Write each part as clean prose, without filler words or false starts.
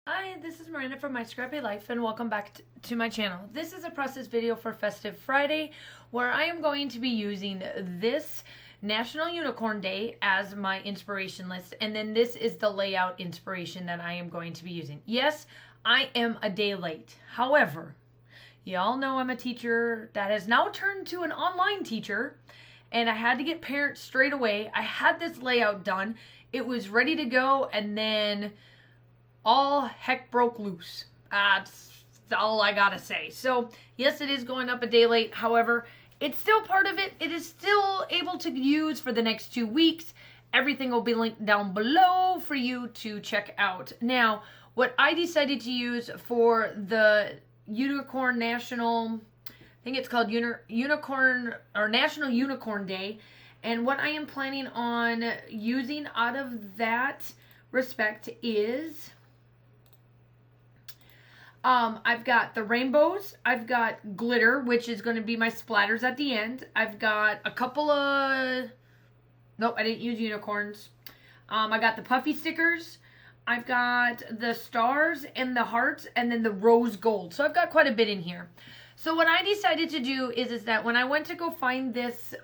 Hi, this is Miranda from My Scrappy Life and welcome back to my channel. This is a process video for Festive Friday where I am going to be using this National Unicorn Day as my inspiration list, and then this is the layout inspiration that I am going to be using. Yes, I am a day late. However, y'all know I'm a teacher that has now turned to an online teacher, and I had to get parents straight away. I had this layout done. It was ready to go, and then all heck broke loose. That's all I gotta say. So, yes, it is going up a day late. However, it's still part of it. It is still able to use for the next 2 weeks. Everything will be linked down below for you to check out. Now, what I decided to use for the Unicorn National, I think it's called Unicorn or National Unicorn Day, and what I am planning on using out of that respect is I've got the rainbows, I've got glitter, which is going to be my splatters at the end. I've got a couple of, nope, I didn't use unicorns. I got the puffy stickers, I've got the stars and the hearts, and then the rose gold. So I've got quite a bit in here. So what I decided to do is that when I went to go find this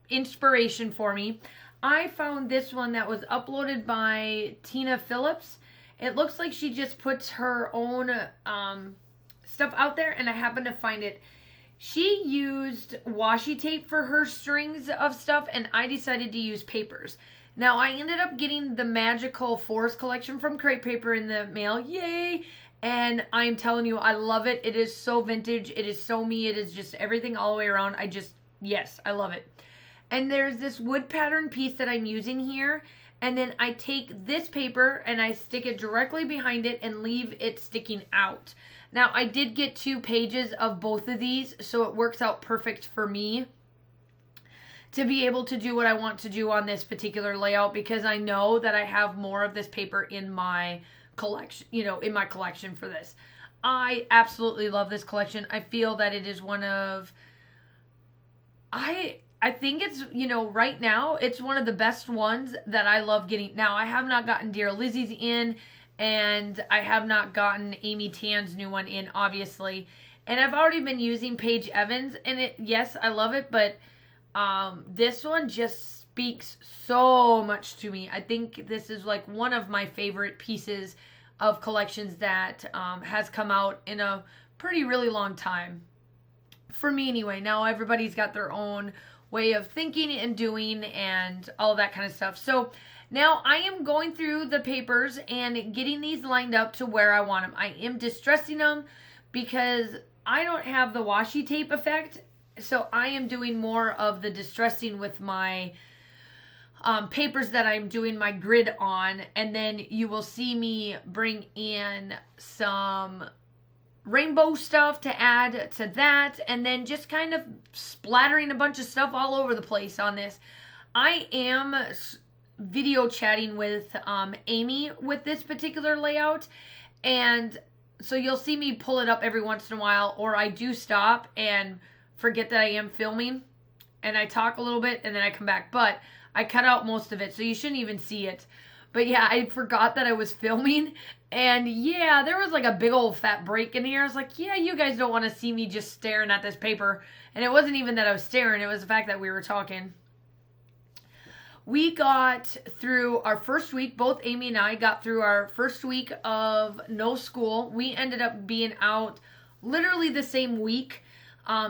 inspiration for me, I found this one that was uploaded by Tina Phillips. It looks like she just puts her own stuff out there, and I happened to find it. She used washi tape for her strings of stuff, and I decided to use papers. Now, I ended up getting the Magical Forest collection from Crate Paper in the mail. Yay! And I'm telling you, I love it. It is so vintage. It is so me. It is just everything all the way around. Yes, I love it. And there's this wood pattern piece that I'm using here. And then I take this paper and I stick it directly behind it and leave it sticking out. Now, I did get 2 pages of both of these, so it works out perfect for me to be able to do what I want to do on this particular layout, because I know that I have more of this paper in my collection, in my collection for this. I absolutely love this collection. I feel that it is one of, I think it's, right now, it's one of the best ones that I love getting. Now, I have not gotten Dear Lizzie's in, and I have not gotten Amy Tan's new one in, obviously. And I've already been using Paige Evans, and yes, I love it, but this one just speaks so much to me. I think this is like one of my favorite pieces of collections that has come out in a really long time. For me, anyway. Now, everybody's got their own way of thinking and doing and all that kind of stuff. So now I am going through the papers and getting these lined up to where I want them. I am distressing them because I don't have the washi tape effect. So I am doing more of the distressing with my papers that I'm doing my grid on. And then you will see me bring in some rainbow stuff to add to that, and then just kind of splattering a bunch of stuff all over the place on this. I am video chatting with Amy with this particular layout, and so you'll see me pull it up every once in a while, or I do stop and forget that I am filming, and I talk a little bit, and then I come back, but I cut out most of it, so you shouldn't even see it. But yeah, I forgot that I was filming. And yeah, there was like a big old fat break in here. I was like, yeah, you guys don't want to see me just staring at this paper. And it wasn't even that I was staring. It was the fact that we were talking. We got through our first week. Both Amy and I got through our first week of no school. We ended up being out literally the same week.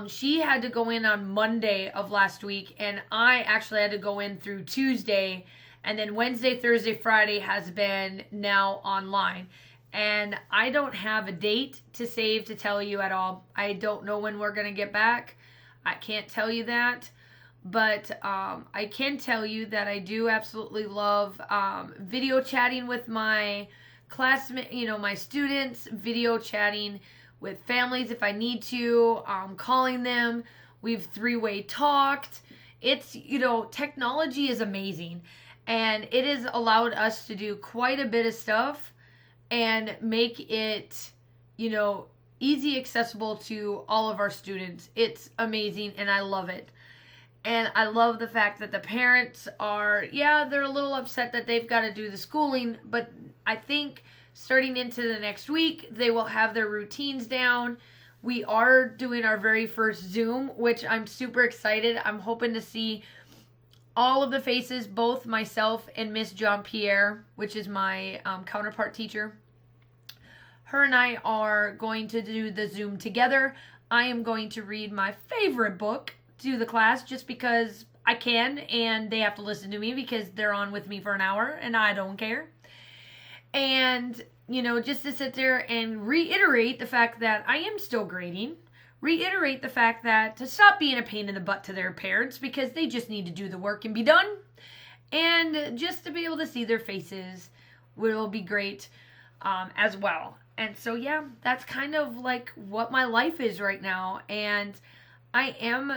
She had to go in on Monday of last week. And I actually had to go in through Tuesday. And then Wednesday, Thursday, Friday has been now online. And I don't have a date to save to tell you at all. I don't know when we're going to get back. I can't tell you that. But I can tell you that I do absolutely love video chatting with my classmates, my students, video chatting with families if I need to, calling them. We've 3-way talked. It's, technology is amazing. And it has allowed us to do quite a bit of stuff and make it, easy accessible to all of our students. It's amazing, and I love it. And I love the fact that the parents are, they're a little upset that they've got to do the schooling, but I think starting into the next week, they will have their routines down. We are doing our very first Zoom, which I'm super excited. I'm hoping to see all of the faces, both myself and Miss Jean-Pierre, which is my counterpart teacher. Her and I are going to do the Zoom together. I am going to read my favorite book to the class just because I can, and they have to listen to me because they're on with me for an hour, and I don't care. And, you know, just to sit there and reiterate the fact that I am still grading. Reiterate the fact that to stop being a pain in the butt to their parents because they just need to do the work and be done. And just to be able to see their faces will be great as well. And so, yeah, that's kind of like what my life is right now. And I am,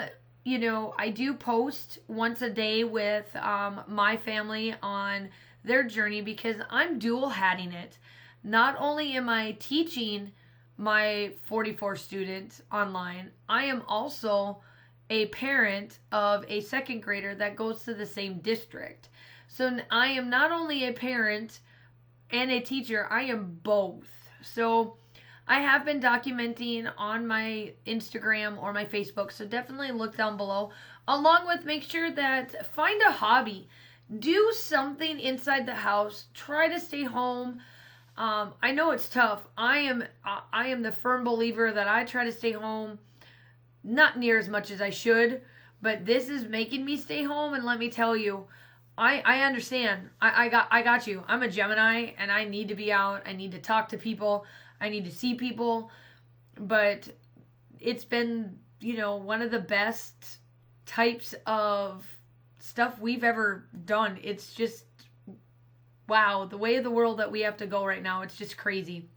you know, I do post once a day with my family on their journey because I'm dual hatting it. Not only am I teaching my 44 students online, I am also a parent of a second grader that goes to the same district. So I am not only a parent and a teacher, I am both. So I have been documenting on my Instagram or my Facebook, so definitely look down below. Along with make sure that find a hobby. Do something inside the house. Try to stay home. I know it's tough. I am the firm believer that I try to stay home not near as much as I should, but this is making me stay home, and let me tell you, I understand. I got you. I'm a Gemini and I need to be out. I need to talk to people. I need to see people. But it's been, you know, one of the best types of stuff we've ever done. It's just, wow, the way of the world that we have to go right now, it's just crazy.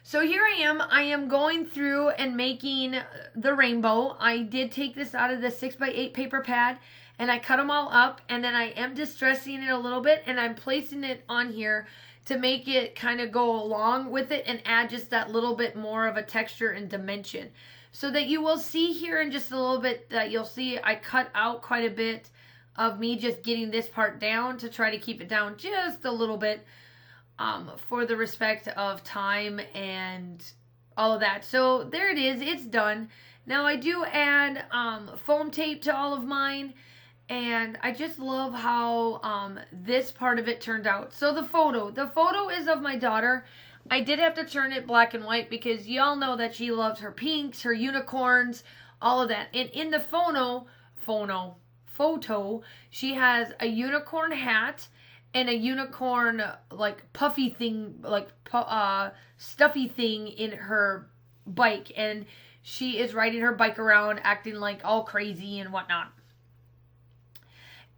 So here I am. I am going through and making the rainbow. I did take this out of the 6x8 paper pad and I cut them all up, and then I am distressing it a little bit and I'm placing it on here to make it kind of go along with it and add just that little bit more of a texture and dimension. So that you will see here in just a little bit that you'll see I cut out quite a bit of me just getting this part down to try to keep it down just a little bit for the respect of time and all of that. So there it is. It's done. Now I do add foam tape to all of mine, and I just love how this part of it turned out. So the photo is of my daughter. I did have to turn it black and white because y'all know that she loves her pinks, her unicorns, all of that. And in the photo, she has a unicorn hat and a unicorn like puffy thing, like stuffy thing in her bike, and she is riding her bike around acting like all crazy and whatnot.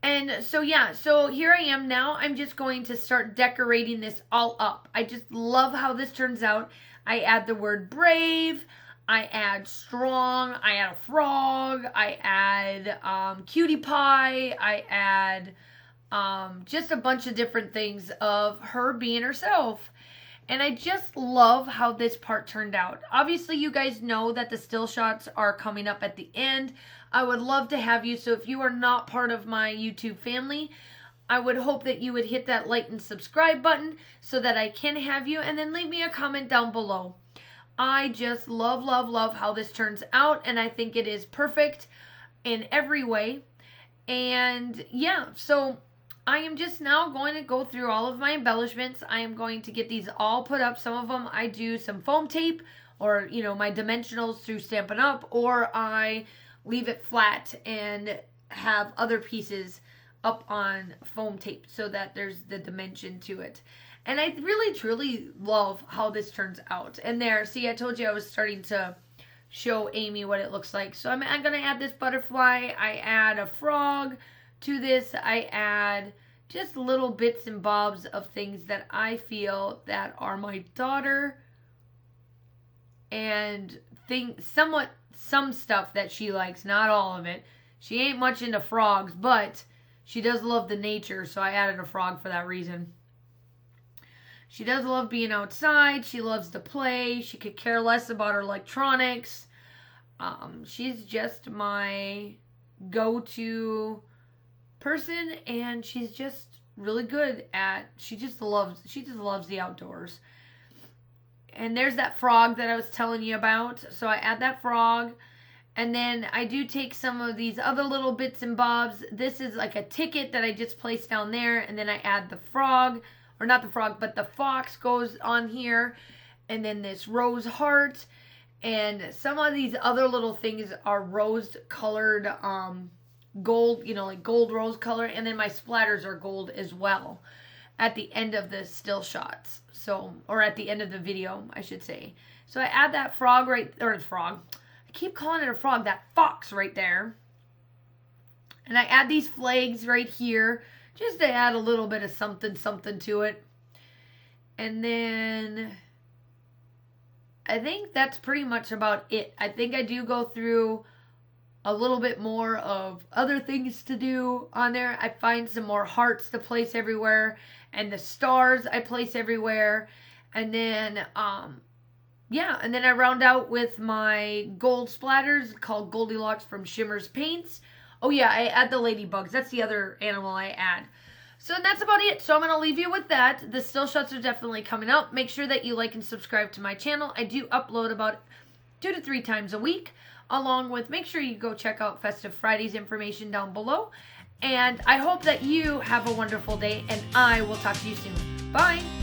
And so yeah, so here I am now. I'm just going to start decorating this all up. I just love how this turns out. I add the word brave, I add strong, I add a frog, I add cutie pie, I add just a bunch of different things of her being herself. And I just love how this part turned out. Obviously, you guys know that the still shots are coming up at the end. I would love to have you. So if you are not part of my YouTube family, I would hope that you would hit that like and subscribe button so that I can have you. And then leave me a comment down below. I just love, love, love how this turns out. And I think it is perfect in every way. And yeah, so I am just now going to go through all of my embellishments. I am going to get these all put up. Some of them I do some foam tape or, you know, my dimensionals through Stampin' Up, or I leave it flat and have other pieces up on foam tape so that there's the dimension to it. And I really, truly love how this turns out. And there, see, I told you I was starting to show Amy what it looks like. So I'm going to add this butterfly. I add a frog to this. I add just little bits and bobs of things that I feel that are my daughter, and some stuff that she likes, not all of it. She ain't much into frogs, but she does love the nature, so I added a frog for that reason. She does love being outside. She loves to play. She could care less about her electronics. She's just my go-to person, and she's just really good at, she just loves the outdoors. And there's that frog that I was telling you about. So I add that frog. And then I do take some of these other little bits and bobs. This is like a ticket that I just placed down there. And then I add the frog, or not the frog, but the fox goes on here. And then this rose heart. And some of these other little things are rose colored gold, like gold rose color. And then my splatters are gold as well at the end of the still shots. So, or at the end of the video, I should say. So I add that frog I keep calling it a frog, that fox right there. And I add these flags right here, just to add a little bit of something to it. And then I think that's pretty much about it. I think I do go through a little bit more of other things to do on there. I find some more hearts to place everywhere, and the stars I place everywhere. And then and then I round out with my gold splatters called Goldilocks from Shimmer's Paints. Oh yeah, I add the ladybugs. That's the other animal I add. So that's about it. So I'm going to leave you with that. The still shots are definitely coming out. Make sure that you like and subscribe to my channel. I do upload about 2 to 3 times a week. Along with, make sure you go check out Festive Friday's information down below. And I hope that you have a wonderful day, and I will talk to you soon. Bye!